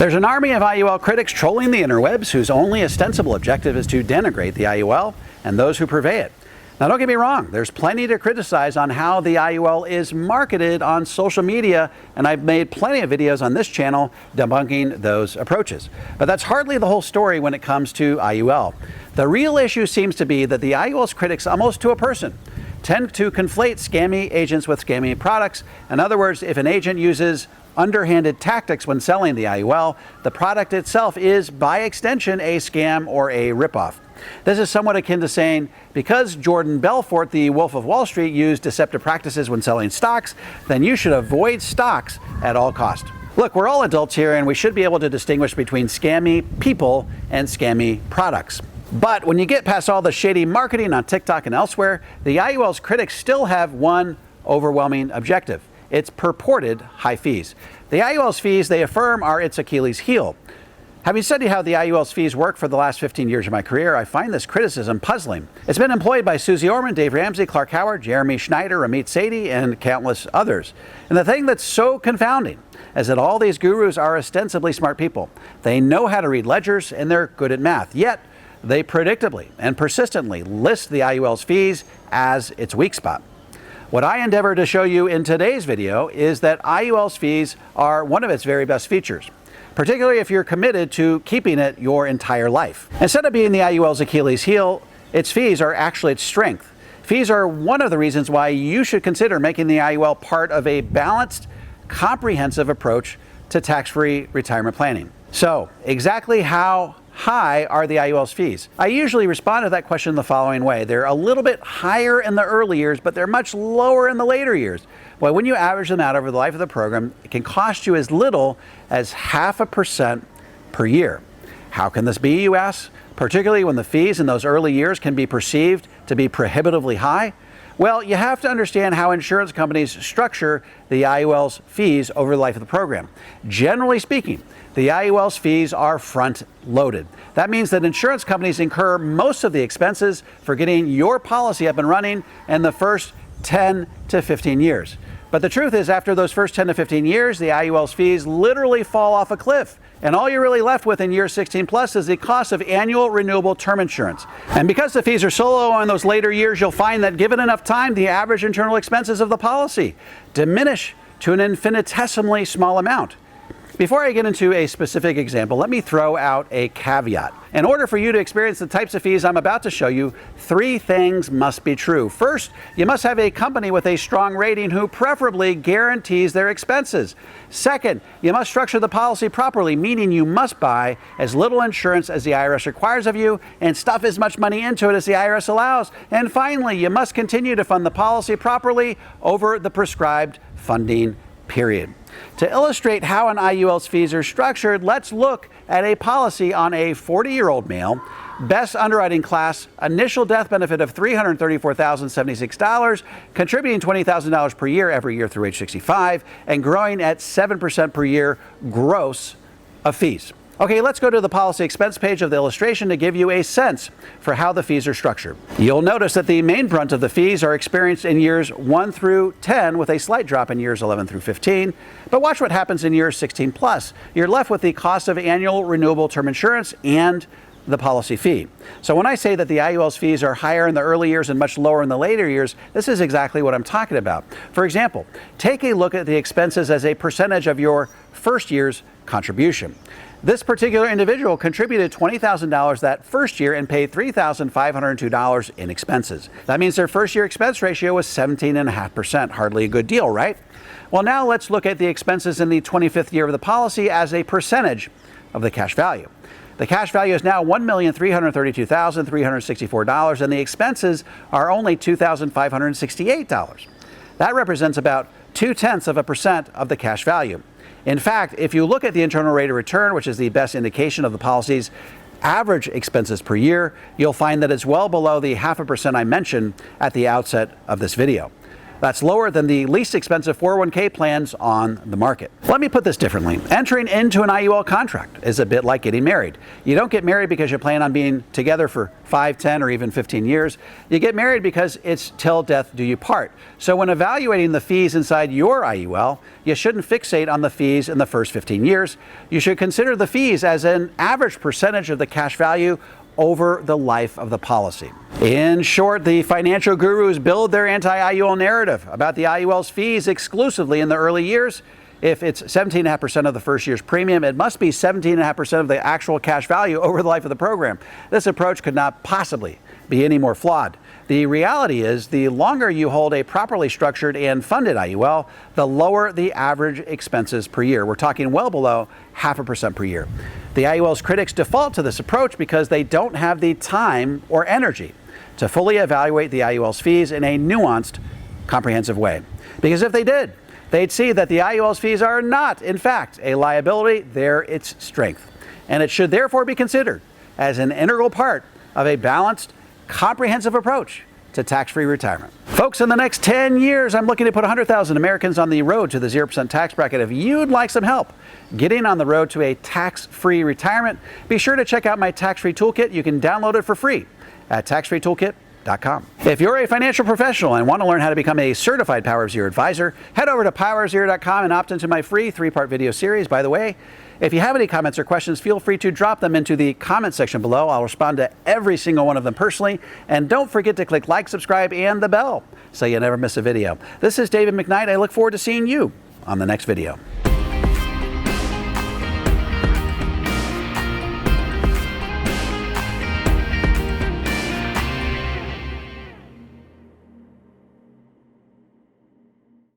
There's an army of IUL critics trolling the interwebs whose only ostensible objective is to denigrate the IUL and those who purvey it. Now, don't get me wrong, there's plenty to criticize on how the IUL is marketed on social media, and I've made plenty of videos on this channel debunking those approaches. But that's hardly the whole story when it comes to IUL. The real issue seems to be that the IUL's critics, almost to a person, tend to conflate scammy agents with scammy products. In other words, if an agent uses underhanded tactics when selling the IUL, the product itself is, by extension, a scam or a ripoff. This is somewhat akin to saying, because Jordan Belfort, the Wolf of Wall Street, used deceptive practices when selling stocks, then you should avoid stocks at all costs. Look, we're all adults here, and we should be able to distinguish between scammy people and scammy products. But when you get past all the shady marketing on TikTok and elsewhere, the IUL's critics still have one overwhelming objective: its purported high fees. The IUL's fees, they affirm, are its Achilles heel. Having studied how the IUL's fees work for the last 15 years of my career, I find this criticism puzzling. It's been employed by Susie Orman, Dave Ramsey, Clark Howard, Jeremy Schneider, Amit Sethi, and countless others. And the thing that's so confounding is that all these gurus are ostensibly smart people. They know how to read ledgers and they're good at math. Yet, they predictably and persistently list the IUL's fees as its weak spot. What I endeavor to show you in today's video is that IUL's fees are one of its very best features, particularly if you're committed to keeping it your entire life. Instead of being the IUL's Achilles heel, its fees are actually its strength. Fees are one of the reasons why you should consider making the IUL part of a balanced, comprehensive approach to tax-free retirement planning. So, exactly how high are the IUL's fees? I usually respond to that question the following way. They're a little bit higher in the early years, but they're much lower in the later years. Well, when you average them out over the life of the program, it can cost you as little as 0.5% per year. How can this be, you ask? Particularly when the fees in those early years can be perceived to be prohibitively high? Well, you have to understand how insurance companies structure the IUL's fees over the life of the program. Generally speaking, the IUL's fees are front-loaded. That means that insurance companies incur most of the expenses for getting your policy up and running in the first 10 to 15 years. But the truth is, after those first 10 to 15 years, the IUL's fees literally fall off a cliff. And all you're really left with in year 16 plus is the cost of annual renewable term insurance. And because the fees are so low in those later years, you'll find that given enough time, the average internal expenses of the policy diminish to an infinitesimally small amount. Before I get into a specific example, let me throw out a caveat. In order for you to experience the types of fees I'm about to show you, 3 things must be true. First, you must have a company with a strong rating who preferably guarantees their expenses. Second, you must structure the policy properly, meaning you must buy as little insurance as the IRS requires of you and stuff as much money into it as the IRS allows. And finally, you must continue to fund the policy properly over the prescribed funding period. To illustrate how an IUL's fees are structured, let's look at a policy on a 40-year-old male, best underwriting class, initial death benefit of $334,076, contributing $20,000 per year every year through age 65, and growing at 7% per year gross of fees. Okay, let's go to the policy expense page of the illustration to give you a sense for how the fees are structured. You'll notice that the main brunt of the fees are experienced in years 1 through 10 with a slight drop in years 11 through 15. But watch what happens in years 16 plus. You're left with the cost of annual renewable term insurance and the policy fee. So when I say that the IUL's fees are higher in the early years and much lower in the later years, this is exactly what I'm talking about. For example, take a look at the expenses as a percentage of your first year's contribution. This particular individual contributed $20,000 that first year and paid $3,502 in expenses. That means their first year expense ratio was 17.5%. Hardly a good deal, right? Well, now let's look at the expenses in the 25th year of the policy as a percentage of the cash value. The cash value is now $1,332,364, and the expenses are only $2,568. That represents about 0.2% of the cash value. In fact, if you look at the internal rate of return, which is the best indication of the policy's average expenses per year, you'll find that it's well below the 0.5% I mentioned at the outset of this video. That's lower than the least expensive 401k plans on the market. Let me put this differently. Entering into an IUL contract is a bit like getting married. You don't get married because you plan on being together for 5, 10, or even 15 years. You get married because it's till death do you part. So when evaluating the fees inside your IUL, you shouldn't fixate on the fees in the first 15 years. You should consider the fees as an average percentage of the cash value over the life of the policy. In short, the financial gurus build their anti-IUL narrative about the IUL's fees exclusively in the early years. If it's 17.5% of the first year's premium, it must be 17.5% of the actual cash value over the life of the program. This approach could not possibly be any more flawed. The reality is, the longer you hold a properly structured and funded IUL, the lower the average expenses per year. We're talking well below 0.5% per year. The IUL's critics default to this approach because they don't have the time or energy to fully evaluate the IUL's fees in a nuanced, comprehensive way. Because if they did, they'd see that the IUL's fees are not, in fact, a liability, they're its strength. And it should therefore be considered as an integral part of a balanced, comprehensive approach to tax-free retirement. Folks, in the next 10 years, I'm looking to put 100,000 Americans on the road to the 0% tax bracket. If you'd like some help getting on the road to a tax-free retirement, be sure to check out my tax-free toolkit. You can download it for free at taxfreetoolkit.com. If you're a financial professional and want to learn how to become a certified Power of Zero advisor, head over to powerofzero.com and opt into my free 3-part video series. By the way, if you have any comments or questions, feel free to drop them into the comment section below. I'll respond to every single one of them personally. And don't forget to click like, subscribe, and the bell so you never miss a video. This is David McKnight. I look forward to seeing you on the next video.